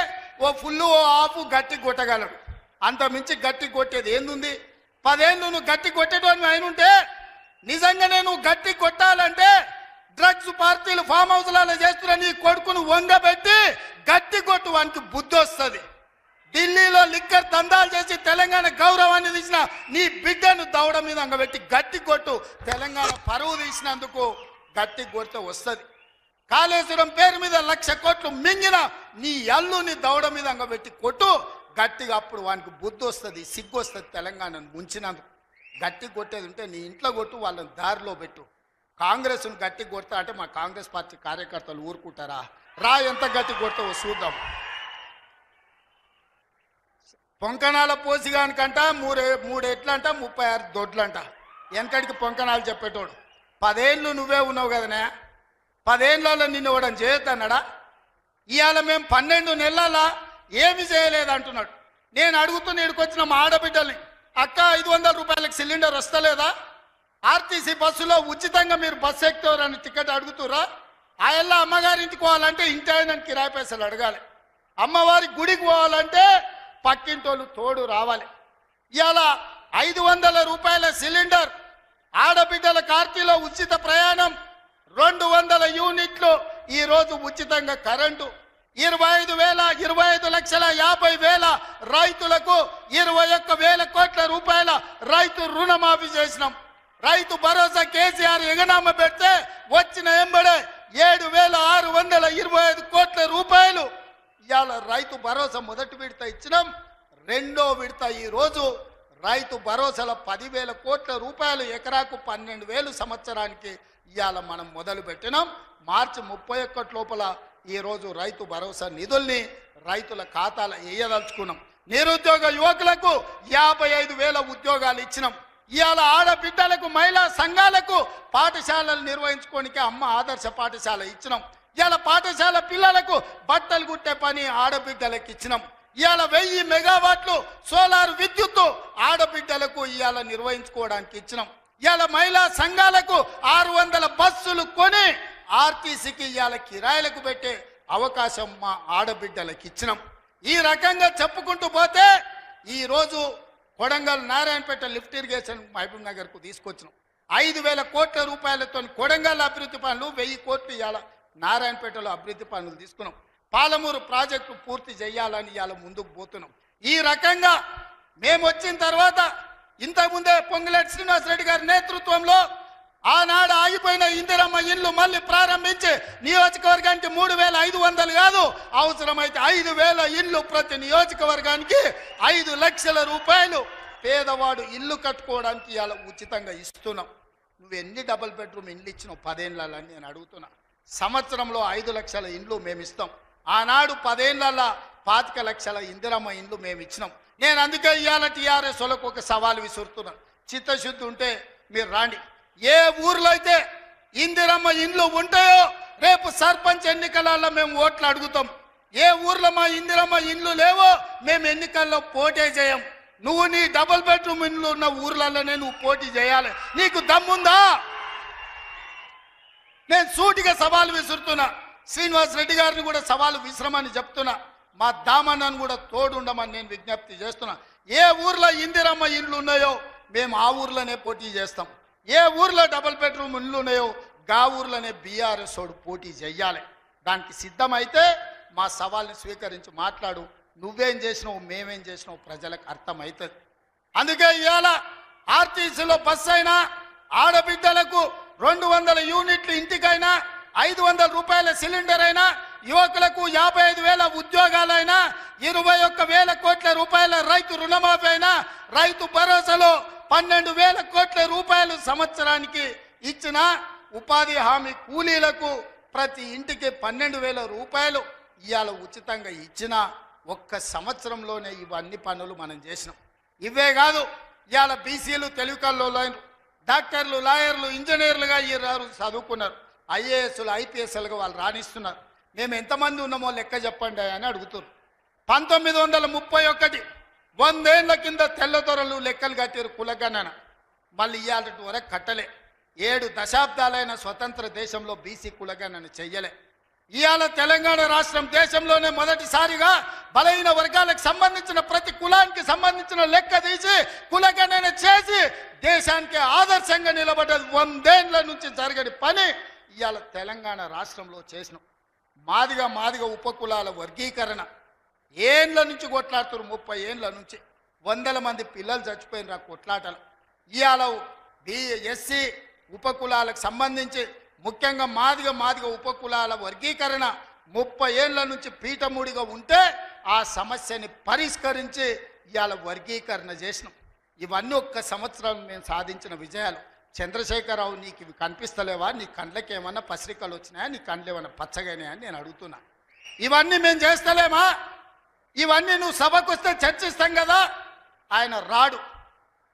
ఓ ఫుల్లు ఓ ఆఫ్ గట్టి కొట్టగలడు, అంత మించి గట్టి కొట్టేది ఏందుంది? 10 ఏళ్ళు నువ్వు గట్టి కొట్టేటోని ఆయన ఉంటే, నిజంగానే నువ్వు గట్టి కొట్టాలంటే డ్రగ్స్ పార్టీలు ఫామ్ హౌస్లలో చేస్తున్న నీ కొడుకును వంగబెట్టి గట్టి కొట్టు, వానికి బుద్ధి వస్తుంది. ఢిల్లీలో లిక్కర్ దందాలు చేసి తెలంగాణ గౌరవాన్ని తీసిన నీ బిడ్డను దవడ మీద అంగబెట్టి గట్టి కొట్టు. తెలంగాణ పరువు తీసినందుకు గట్టి కొడితే వస్తుంది. కాళేశ్వరం పేరు మీద 1,00,000 కోట్లు మింగిన నీ అల్లుని దవడ మీద అంగబెట్టి కొట్టు గట్టిగా. అప్పుడు వానికి బుద్ధి వస్తుంది, సిగ్గు వస్తుంది. తెలంగాణను ముంచినందుకు గట్టి కొట్టేది ఉంటే నీ ఇంట్లో కొట్టు, వాళ్ళని దారిలో పెట్టు. కాంగ్రెస్ను గట్టి కొడతా అంటే మా కాంగ్రెస్ పార్టీ కార్యకర్తలు ఊరుకుంటారా? రా, ఎంత గట్టి కొడతావో చూద్దాం. పొంకణాల పోసిగానికంట 3 ఎట్లంట 36 దొడ్లంట. వెనకడికి పొంకణాలు చెప్పేటోడు. 10 ఏళ్ళు నువ్వే ఉన్నావు కదనే, 10 ఏళ్ళలో నిన్ను ఇవ్వడం చేయొద్దన్నాడా? ఇవాళ మేము 12 నెలల ఏమి చేయలేదు అంటున్నాడు. నేను అడుగుతున్న ఇక్కడికొచ్చిన మా ఆడబిడ్డల్ని, అక్క 500 రూపాయలకు సిలిండర్ వస్తలేదా? ఆర్టీసీ బస్సులో ఉచితంగా మీరు బస్సు ఎక్కుతారని టికెట్ అడుగుతురా? ఆ ఎల్లా అమ్మగారింటికి పోవాలంటే ఇంటి ఆయన కిరాయి పైసలు అడగాలి. అమ్మవారి గుడికి పోవాలంటే పక్కింటోళ్ళు తోడు రావాలి. ఇలా 500 రూపాయల సిలిండర్, ఆడబిడ్డల కార్తీలో ఉచిత ప్రయాణం, 200 యూనిట్లు ఈరోజు ఉచితంగా కరెంటు, 25,50,000 రైతులకు 21,000 కోట్ల రూపాయల రైతు రుణమాఫీ చేసినాం. రైతు భరోసా కేసీఆర్ ఎగనామ పెడితే వచ్చిన ఎంబడే 7,625 కోట్ల రూపాయలు ఇవాళ రైతు భరోసా మొదటి విడత ఇచ్చినాం. రెండో విడత ఈరోజు రైతు భరోసాల 10,000 కోట్ల రూపాయలు, ఎకరాకు 12,000 సంవత్సరానికి ఇవాళ మనం మొదలు పెట్టినాం. మార్చి 31 లోపల ఈరోజు రైతు భరోసా నిధుల్ని రైతుల ఖాతాలో వేయదలుచుకున్నాం. నిరుద్యోగ యువకులకు 55,000 ఉద్యోగాలు ఇచ్చినాం. ఇవాళ ఆడబిడ్డలకు, మహిళా సంఘాలకు పాఠశాలలు నిర్వహించుకోనికి అమ్మ ఆదర్శ పాఠశాల ఇచ్చినాం. ఇవాళ పాఠశాల పిల్లలకు బట్టలు కుట్టే పని ఆడబిడ్డలకు ఇచ్చినాం. ఇవాళ 1000 మెగావాట్లు సోలార్ విద్యుత్తు ఆడబిడ్డలకు ఇవాళ నిర్వహించుకోవడానికి ఇచ్చినాం. ఇవాళ మహిళా సంఘాలకు 600 బస్సులు కొని ఆర్టీసీకి ఇవాళ కిరాయిలకు పెట్టే అవకాశం మా ఆడబిడ్డలకు ఇచ్చినాం. ఈ రకంగా చెప్పుకుంటూ పోతే ఈరోజు కొడంగల్ నారాయణపేట లిఫ్ట్ ఇరిగేషన్ మహబూబ్ నగర్కు తీసుకొచ్చినాం. 5,000 కోట్ల రూపాయలతో కొడంగల్ అభివృద్ధి పనులు, 1000 కోట్లు ఇవాళ నారాయణపేటలో అభివృద్ధి పనులు తీసుకున్నాం. పాలమూరు ప్రాజెక్టు పూర్తి చేయాలని ఇవాళ ముందుకు పోతున్నాం. ఈ రకంగా మేము వచ్చిన తర్వాత ఇంతకుముందే పొంగులేటి శ్రీనివాసరెడ్డి గారి నేతృత్వంలో ఆనాడు ఆగిపోయిన ఇందిరమ్మ ఇల్లు మళ్ళీ ప్రారంభించి నియోజకవర్గానికి 3,500 కాదు, అవసరమైతే 5,000 ఇల్లు ప్రతి నియోజకవర్గానికి 5 లక్షల రూపాయలు పేదవాడు ఇల్లు కట్టుకోవడానికి ఇలా ఉచితంగా ఇస్తున్నాం. నువ్వు ఎన్ని డబుల్ బెడ్రూమ్ ఇండ్లు ఇచ్చినావు 10 ఏళ్ళని నేను అడుగుతున్నా. సంవత్సరంలో 5 లక్షల ఇండ్లు మేము ఇస్తాం. ఆనాడు 10 ఏళ్ళ 25 లక్షల ఇందిరమ్మ ఇండ్లు మేము ఇచ్చినాం. నేను అందుకే ఇవాళ టీఆర్ఎస్ వాళ్ళకు ఒక సవాల్ విసురుతున్నా. చిత్తశుద్ధి ఉంటే మీరు రాండి. ఏ ఊర్లో అయితే ఇందిరమ్మ ఇండ్లు ఉంటాయో రేపు సర్పంచ్ ఎన్నికలలో మేము ఓట్లు అడుగుతాం. ఏ ఊర్లో మా ఇందిరమ్మ ఇండ్లు లేవో మేము ఎన్నికల్లో పోటీ చేయం. నువ్వు నీ డబుల్ బెడ్రూమ్ ఇండ్లు ఉన్న ఊర్లలోనే నువ్వు పోటీ చేయాలి. నీకు దమ్ముందా? నేను సూటిగా సవాలు విసురుతున్నా. శ్రీనివాస్ రెడ్డి గారిని కూడా సవాలు విసిరమని చెప్తున్నా. మా దామన్నను కూడా తోడుండమని నేను విజ్ఞప్తి చేస్తున్నా. ఏ ఊర్లో ఇందిరమ్మ ఇండ్లు ఉన్నాయో మేము ఆ ఊర్లోనే పోటీ చేస్తాం. ఏ ఊర్లో డబుల్ బెడ్రూమ్ ఇండ్లు ఉన్నాయో గా ఊర్లోనే బీఆర్ఎస్ వాడు పోటీ చెయ్యాలి. దానికి సిద్ధమైతే మా సవాల్ని స్వీకరించి మాట్లాడు. నువ్వేం చేసినావు, మేమేం చేసినావు ప్రజలకు అర్థమవుతుంది. అందుకే ఇవాళ ఆర్టీసీలో బస్సు అయినా, ఆడబిడ్డలకు 200 యూనిట్లు ఇంటికైనా, 500 రూపాయల సిలిండర్ అయినా, యువకులకు 55,000 ఉద్యోగాలైనా, 21,000 కోట్ల రూపాయల రైతు రుణమాఫీ అయినా, రైతు భరోసాలో 12,000 కోట్ల రూపాయలు సంవత్సరానికి ఇచ్చిన, ఉపాధి హామీ కూలీలకు ప్రతి ఇంటికి 12,000 రూపాయలు ఇవాళ ఉచితంగా ఇచ్చిన ఒక్క సంవత్సరంలోనే ఇవన్నీ పనులు మనం చేసినాం. ఇవే కాదు, ఇవాళ బీసీలు తెలివికల్లోలైన డాక్టర్లు, లాయర్లు, ఇంజనీర్లుగా ఈ చదువుకున్నారు. ఐఏఎస్లు, ఐపీఎస్లుగా వాళ్ళు రాణిస్తున్నారు. మేము ఎంతమంది ఉన్నామో లెక్క చెప్పండి అని అడుగుతున్నారు. 1931 100 ఏళ్ల కింద తెల్లదొరలు లెక్కలు కట్టారు కులగణన. మళ్ళీ ఇవాళ వరకు కట్టలే. 7 దశాబ్దాలైన స్వతంత్ర దేశంలో బీసీ కులగణన చెయ్యలే. ఇవాళ తెలంగాణ రాష్ట్రం దేశంలోనే మొదటిసారిగా బలహీన వర్గాలకు సంబంధించిన ప్రతి కులానికి సంబంధించిన లెక్క తీసి కులగణన చేసి దేశానికి ఆదర్శంగా నిలబడ్డది. 100 ఏళ్ల నుంచి జరగని పని ఇవాళ తెలంగాణ రాష్ట్రంలో చేసినాం. మాదిగ ఉపకులాల వర్గీకరణ ఏండ్ల నుంచి కొట్లాడుతున్నారు. 30 ఏళ్ళ నుంచి 100 మంది పిల్లలు చచ్చిపోయిన కొట్లాటలు. ఇవాళ ఎస్సీ ఉపకులాలకు సంబంధించి ముఖ్యంగా మాదిగ ఉపకులాల వర్గీకరణ 30 ఏళ్ళ నుంచి పీఠముడిగా ఉంటే ఆ సమస్యని పరిష్కరించి ఇవాళ వర్గీకరణ చేసినాం. ఇవన్నీ ఒక్క సంవత్సరం మేము సాధించిన విజయాలు. చంద్రశేఖరరావు, నీకు ఇవి కనిపిస్తలేవా? నీ కండ్లకి ఏమన్నా పసిరికలు వచ్చినాయా? నీ కండ్లు ఏమన్నా పచ్చగానే అని నేను అడుగుతున్నా. ఇవన్నీ మేము చేస్తలేమా? ఇవన్నీ నువ్వు సభకు వస్తే చర్చిస్తాం కదా. ఆయన రాడు.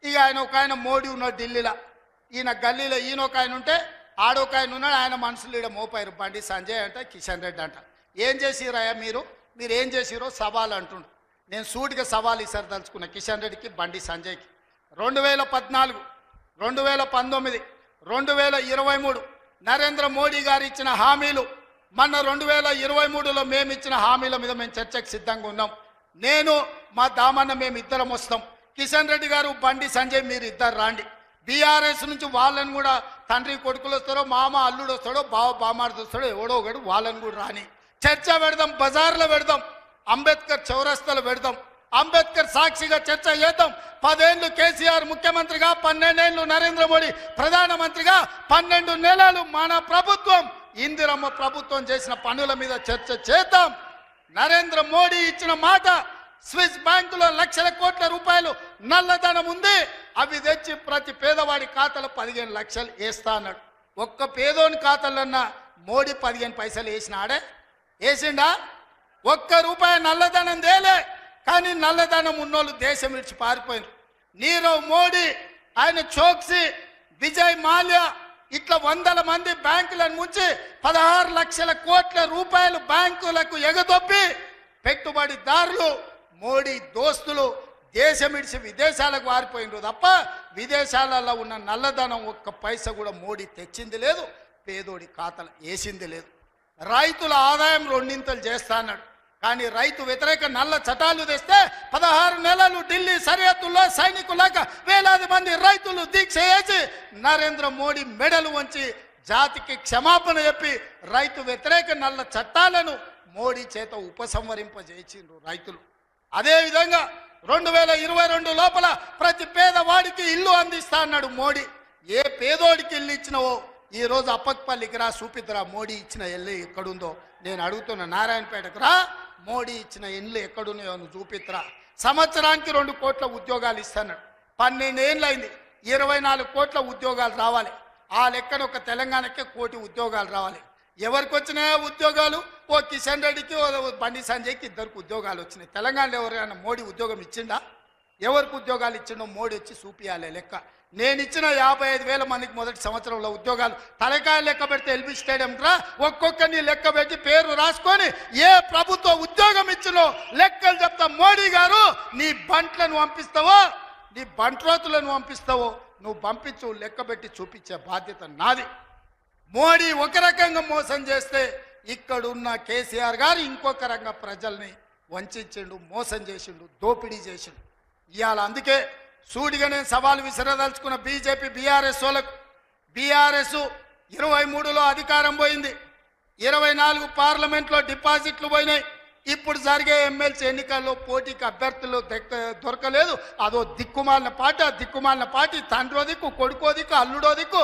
ఇక ఒక ఆయన మోడీ ఉన్నాడు ఢిల్లీలో, ఈయన గల్లీలో ఈయన ఒక ఆయన ఉంటే ఆడొక ఆయన ఉన్నాడు. ఆయన మనుషులు ఈడ మోపారు. బండి సంజయ్ అంట, కిషన్ రెడ్డి అంట. ఏం చేసిరాయా మీరు ఏం చేసిరో సవాల్ అంటుండు. నేను సూటిగా సవాల్ ఇసరదలుచుకున్నా కిషన్ రెడ్డికి, బండి సంజయ్కి. 2014, 2019, 2023 నరేంద్ర మోడీ గారు ఇచ్చిన హామీలు మన 2023లో మేము ఇచ్చిన హామీల మీద మేము చర్చకు సిద్ధంగా ఉన్నాం. నేను మా దామన్న మేము ఇద్దరం వస్తాం. కిషన్ రెడ్డి గారు, బండి సంజయ్ మీరు ఇద్దరు రాండి. బీఆర్ఎస్ నుంచి వాళ్ళని కూడా తండ్రి కొడుకులు వస్తారో, మామ అల్లుడు వస్తాడో, బావ బామార్ది వస్తాడో, ఎవడో ఒకడు వాళ్ళని కూడా రాని. చర్చ పెడదాం, బజార్లో పెడదాం, అంబేద్కర్ చౌరస్తాలో పెడదాం, అంబేద్కర్ సాక్షిగా చర్చ చేద్దాం. 10 ఏళ్ళు కేసీఆర్ ముఖ్యమంత్రిగా, 12 ఏళ్ళు నరేంద్ర మోడీ ప్రధానమంత్రిగా, 12 నెలలు మన ప్రభుత్వం ఇందిరమ్మ ప్రభుత్వం చేసిన పనుల మీద చర్చ చేద్దాం. నరేంద్ర మోడీ ఇచ్చిన మాట, స్విస్ బ్యాంకులో లక్షల కోట్ల రూపాయలు నల్లధనం ఉంది, అవి తెచ్చి ప్రతి పేదవాడి ఖాతాలో 15 లక్షలు వేస్తా అన్నాడు. ఒక్క పేదోని ఖాతాలన్నా మోడీ 15 పైసలు వేసినాడే? వేసిండా? ఒక్క రూపాయి నల్లధనం తేలే. కానీ నల్లధనం ఉన్నోళ్ళు దేశం విడిచి పారిపోయారు. నీరవ్ మోడీ, ఆయన చోక్సీ, విజయ్ మాల్యా ఇట్లా 100 మంది బ్యాంకులను ముంచి 16 లక్షల కోట్ల రూపాయలు బ్యాంకులకు ఎగదొప్పి పెట్టుబడిదారులు, మోడీ దోస్తులు దేశం విడిచి విదేశాలకు పారిపోయినారు తప్ప విదేశాలలో ఉన్న నల్లధనం ఒక్క పైసా కూడా మోడీ తెచ్చింది లేదు, పేదోడి ఖాతాలు వేసింది లేదు. రైతుల ఆదాయం 2 చేస్తా అన్నాడు. కానీ రైతు వ్యతిరేక నల్ల చట్టాలు తెస్తే 16 నెలలు ఢిల్లీ సరిహద్దుల్లో సైనికులాగా వేలాది మంది రైతులు దీక్ష చేసి నరేంద్ర మోడీ మెడలు వంచి జాతికి క్షమాపణ చెప్పి రైతు వ్యతిరేక నల్ల చట్టాలను మోడీ చేత ఉపసంహరింపజేసిండ్రు రైతులు. అదేవిధంగా 2022 లోపల ప్రతి పేదవాడికి ఇల్లు అందిస్తా అన్నాడు మోడీ. ఏ పేదోడికి ఇల్లు ఇచ్చినవో ఈ రోజు అప్పక్పల్లికి రా, చూపిద్దురా మోడీ ఇచ్చిన ఇల్లు ఎక్కడుందో. నేను అడుగుతున్నా, నారాయణపేటకు రా, మోడీ ఇచ్చిన ఇల్లు ఎక్కడున్నాయో నువ్వు చూపిద్దురా. సంవత్సరానికి 2 కోట్ల ఉద్యోగాలు ఇస్తున్నాడు. 12 ఏళ్ళు అయింది, 24 కోట్ల ఉద్యోగాలు రావాలి. ఆ లెక్కన ఒక తెలంగాణకే 1 కోటి ఉద్యోగాలు రావాలి. ఎవరికి వచ్చినాయో ఉద్యోగాలు? ఓ కిషన్ రెడ్డికి, ఓ బండి సంజయ్కి ఇద్దరికి ఉద్యోగాలు వచ్చినాయి. తెలంగాణలో ఎవరైనా మోడీ ఉద్యోగం ఇచ్చిండా? ఎవరికి ఉద్యోగాలు ఇచ్చిండో మోడీ వచ్చి చూపియాలి లెక్క. నేను ఇచ్చిన 55,000 మందికి మొదటి సంవత్సరంలో ఉద్యోగాలు తలకాయ లెక్క పెడితే ఎల్బీ స్టేడియం రా, ఒక్కొక్కరిని లెక్క పెట్టి పేరు రాసుకొని ఏ ప్రభుత్వ ఉద్యోగం ఇచ్చినో లెక్కలు చెప్తా. మోడీ గారు, నీ బంట్లను పంపిస్తావో, నీ బంట్రోతులను పంపిస్తావో నువ్వు పంపించు, లెక్క పెట్టి చూపించే బాధ్యత నాది. మోడీ ఒక రకంగా మోసం చేస్తే ఇక్కడున్న కేసీఆర్ గారు ఇంకొక రకంగా ప్రజల్ని వంచిండు, మోసం చేసిండు, దోపిడీ చేసిండు. ఇవాళ అందుకే సూటిగా నేను సవాలు విసిరదలుచుకున్న బీజేపీ బీఆర్ఎస్ వాళ్ళకు. బీఆర్ఎస్ 23లో అధికారం పోయింది, 24 పార్లమెంట్లో డిపాజిట్లు పోయినాయి. ఇప్పుడు జరిగే ఎమ్మెల్సీ ఎన్నికల్లో పోటీకి అభ్యర్థులు దొరకలేదు. అదో దిక్కుమాలిన పార్టీ. ఆ దిక్కుమాలిన పార్టీ తండ్రో దిక్కు, కొడుకో దిక్కు, అల్లుడో దిక్కు,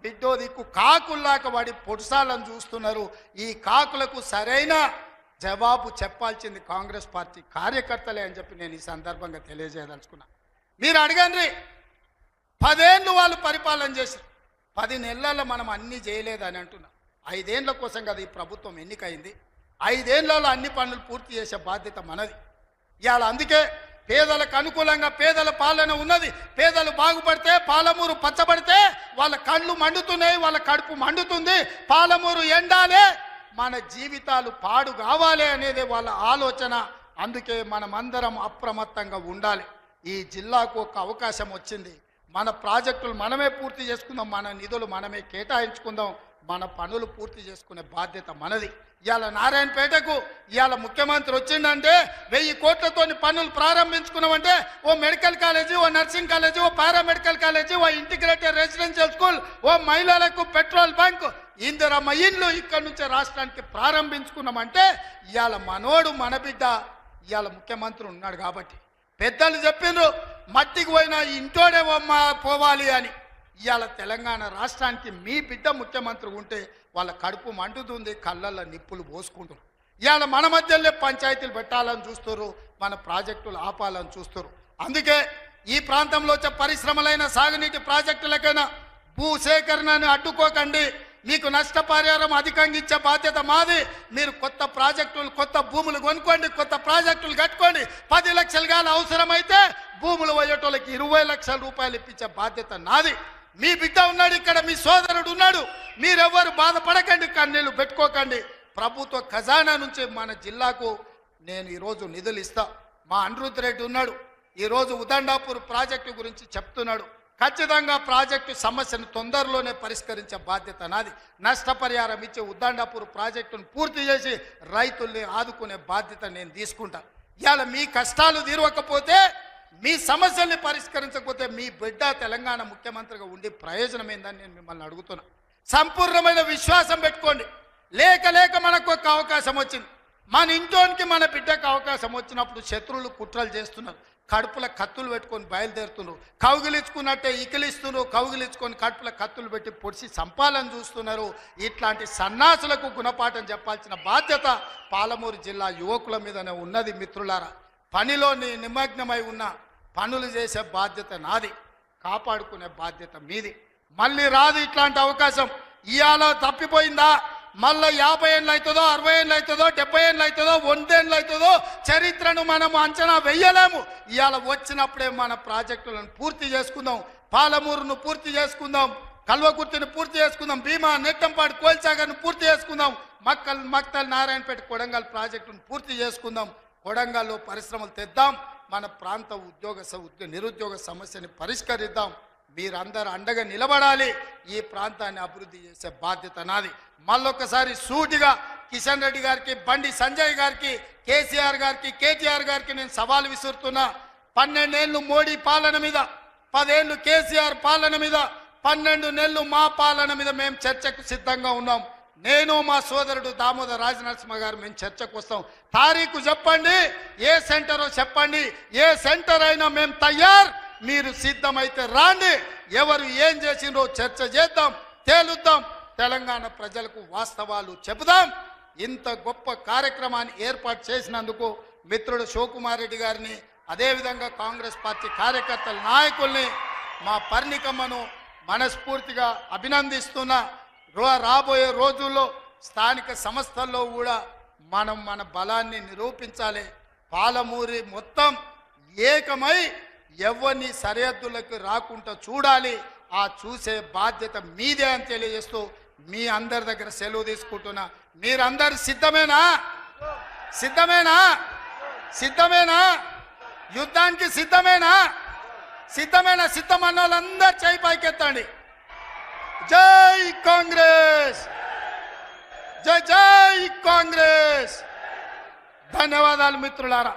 బిడ్డో దిక్కు కాకుల్లాక వాడి పొడుసాలను చూస్తున్నారు. ఈ కాకులకు సరైన జవాబు చెప్పాల్సింది కాంగ్రెస్ పార్టీ కార్యకర్తలే అని చెప్పి నేను ఈ సందర్భంగా తెలియజేయదలుచుకున్నా. మీరు అడగండి, 10 ఏళ్ళు వాళ్ళు పరిపాలన చేశారు, 10 నెలల్లో మనం అన్నీ చేయలేదని అంటున్నాం. 5 ఏళ్ల కోసం కదా ఈ ప్రభుత్వం ఎన్నికైంది. 5 ఏళ్లలో అన్ని పనులు పూర్తి చేసే బాధ్యత మనది. ఇవాళ అందుకే పేదలకు అనుకూలంగా పేదల పాలన ఉన్నది. పేదలు బాగుపడితే, పాలమూరు పచ్చబడితే వాళ్ళ కళ్ళు మండుతున్నాయి, వాళ్ళ కడుపు మండుతుంది. పాలమూరు ఎండాలే, మన జీవితాలు పాడు కావాలి అనేది వాళ్ళ ఆలోచన. అందుకే మనమందరం అప్రమత్తంగా ఉండాలి. ఈ జిల్లాకు ఒక అవకాశం వచ్చింది, మన ప్రాజెక్టులు మనమే పూర్తి చేసుకుందాం, మన నిధులు మనమే కేటాయించుకుందాం, మన పనులు పూర్తి చేసుకునే బాధ్యత మనది. ఇవాళ నారాయణపేటకు ఇవాళ ముఖ్యమంత్రి వచ్చిందంటే 1000 కోట్లతో పనులు ప్రారంభించుకున్నామంటే ఓ మెడికల్ కాలేజీ, ఓ నర్సింగ్ కాలేజీ, ఓ పారామెడికల్ కాలేజీ, ఓ ఇంటిగ్రేటెడ్ రెసిడెన్షియల్ స్కూల్, ఓ మహిళలకు పెట్రోల్ బంక్, ఇందిరమ్మ ఇల్లు ఇక్కడ నుంచే రాష్ట్రానికి ప్రారంభించుకున్నామంటే ఇవాళ మనోడు మన బిడ్డ ఇవాళ ముఖ్యమంత్రి ఉన్నాడు కాబట్టి. పెద్దలు చెప్పిండ్రు మట్టికి పోయినా ఇంటోడే పోవాలి అని. ఇవాళ తెలంగాణ రాష్ట్రానికి మీ బిడ్డ ముఖ్యమంత్రి ఉంటే వాళ్ళ కడుపు మండుతుంది, కళ్ళల్లో నిప్పులు పోసుకుంటారు. ఇవాళ మన మధ్యలో పంచాయతీలు పెట్టాలని చూస్తారు, మన ప్రాజెక్టులు ఆపాలని చూస్తారు. అందుకే ఈ ప్రాంతంలో వచ్చే పరిశ్రమలైన సాగునీటి ప్రాజెక్టులకైనా భూసేకరణను అడ్డుకోకండి. మీకు నష్టపరిహారం అధికంగా ఇచ్చే బాధ్యత మాది. మీరు కొత్త ప్రాజెక్టులు, కొత్త భూములు కొనుక్కోండి, కొత్త ప్రాజెక్టులు కట్టుకోండి. 10 లక్షలు కానీ అవసరమైతే భూములు పోయేటోళ్ళకి 20 లక్షల రూపాయలు ఇప్పించే బాధ్యత నాది. మీ బిడ్డ ఉన్నాడు ఇక్కడ, మీ సోదరుడు ఉన్నాడు. మీరెవ్వరు బాధపడకండి, కన్నీళ్ళు పెట్టుకోకండి. ప్రభుత్వ ఖజానా నుంచి మన జిల్లాకు నేను ఈరోజు నిధులు ఇస్తా. మా అనిరుద్ధ్ రెడ్డి ఉన్నాడు, ఈరోజు ఉదండాపూర్ ప్రాజెక్టు గురించి చెప్తున్నాడు. ఖచ్చితంగా ప్రాజెక్టు సమస్యను తొందరలోనే పరిష్కరించే బాధ్యత నాది. నష్టపరిహారం ఇచ్చే ఉద్దండాపూర్ ప్రాజెక్టును పూర్తి చేసి రైతుల్ని ఆదుకునే బాధ్యత నేను తీసుకుంటా. ఇవాళ మీ కష్టాలు తీరవకపోతే, మీ సమస్యల్ని పరిష్కరించకపోతే మీ బిడ్డ తెలంగాణ ముఖ్యమంత్రిగా ఉండి ప్రయోజనం ఏందని నేను మిమ్మల్ని అడుగుతున్నా. సంపూర్ణమైన విశ్వాసం పెట్టుకోండి. లేక లేక మనకు ఒక అవకాశం వచ్చింది. మన ఇంట్లోనికి మన బిడ్డకు అవకాశం వచ్చినప్పుడు శత్రువులు కుట్రలు చేస్తున్నారు. కడుపుల కత్తులు పెట్టుకొని బయలుదేరుతున్నారు. కౌగిలించుకున్నట్టే ఇకిలిస్తున్నారు. కౌగిలించుకొని కడుపుల కత్తులు పెట్టి పొడిచి సంపాలని చూస్తున్నారు. ఇట్లాంటి సన్నాసులకు గుణపాఠం చెప్పాల్సిన బాధ్యత పాలమూరు జిల్లా యువకుల మీదనే ఉన్నది. మిత్రులారా, పనిలో నిమగ్నమై ఉన్న పనులు చేసే బాధ్యత నాది, కాపాడుకునే బాధ్యత మీది. మళ్ళీ రాదు ఇట్లాంటి అవకాశం. ఇవాళ తప్పిపోయిందా మళ్ళీ 50 ఏళ్ళు అవుతుందో, 60 ఏళ్ళు అవుతుందో, 70 ఏళ్ళు అవుతుందో, 100 ఏళ్ళు అవుతుందో చరిత్రను మనం అంచనా వెయ్యలేము. ఇవాళ వచ్చినప్పుడే మన ప్రాజెక్టులను పూర్తి చేసుకుందాం. పాలమూరును పూర్తి చేసుకుందాం, కల్వకుర్తిని పూర్తి చేసుకుందాం, భీమా, నెట్టంపాడు, కోల్సాగర్ను పూర్తి చేసుకుందాం, మక్తల్, నారాయణపేట, కొడంగల్ ప్రాజెక్టును పూర్తి చేసుకుందాం. కొడంగల్లో పరిశ్రమలు తెద్దాం. మన ప్రాంత నిరుద్యోగ సమస్యని పరిష్కరిద్దాం. మీరందరూ అండగా నిలబడాలి. ఈ ప్రాంతాన్ని అభివృద్ధి చేసే బాధ్యత నాది. మళ్ళొక్కసారి సూటిగా కిషన్ రెడ్డి గారికి, బండి సంజయ్ గారికి, కేసీఆర్ గారికి, కేటీఆర్ గారికి నేను సవాల్ విసురుతున్నా. 12 ఏళ్ళు మోడీ పాలన మీద, 10 ఏళ్ళు కేసీఆర్ పాలన మీద, 12 నెలలు మా పాలన మీద మేము చర్చకు సిద్ధంగా ఉన్నాం. నేను మా సోదరుడు దామోదర్ రాజనరసింహ గారు మేము చర్చకు వస్తాం. తారీఖు చెప్పండి, ఏ సెంటరో చెప్పండి, ఏ సెంటర్ అయినా మేము తయారు. మీరు సిద్ధమైతే రాండి. ఎవరు ఏం చేసిండ్రో చర్చ చేద్దాం, తేలుద్దాం. తెలంగాణ ప్రజలకు వాస్తవాలు చెబుదాం. ఇంత గొప్ప కార్యక్రమాన్ని ఏర్పాటు చేసినందుకు మిత్రుడు శివకుమార్ రెడ్డి గారిని, అదేవిధంగా కాంగ్రెస్ పార్టీ కార్యకర్తల నాయకుల్ని, మా పర్ణికమ్మను మనస్ఫూర్తిగా అభినందిస్తున్నా. రాబోయే రోజుల్లో స్థానిక సంస్థల్లో కూడా మనం మన బలాన్ని నిరూపించాలి. పాలమూరి మొత్తం ఏకమై ఎవరిని సరిహద్దులకు రాకుండా చూడాలి. ఆ చూసే బాధ్యత మీదే అని తెలియజేస్తూ మీ అందరి దగ్గర సెలవు తీసుకుంటున్నా. మీరందరు సిద్ధమేనా? సిద్ధమేనా? సిద్ధమేనా? యుద్ధానికి సిద్ధమేనా? సిద్ధమేనా? సిద్ధమన్న వాళ్ళందరూ చేయి పైకెత్తండి. జై కాంగ్రెస్, జై జై కాంగ్రెస్. ధన్యవాదాలు మిత్రులారా.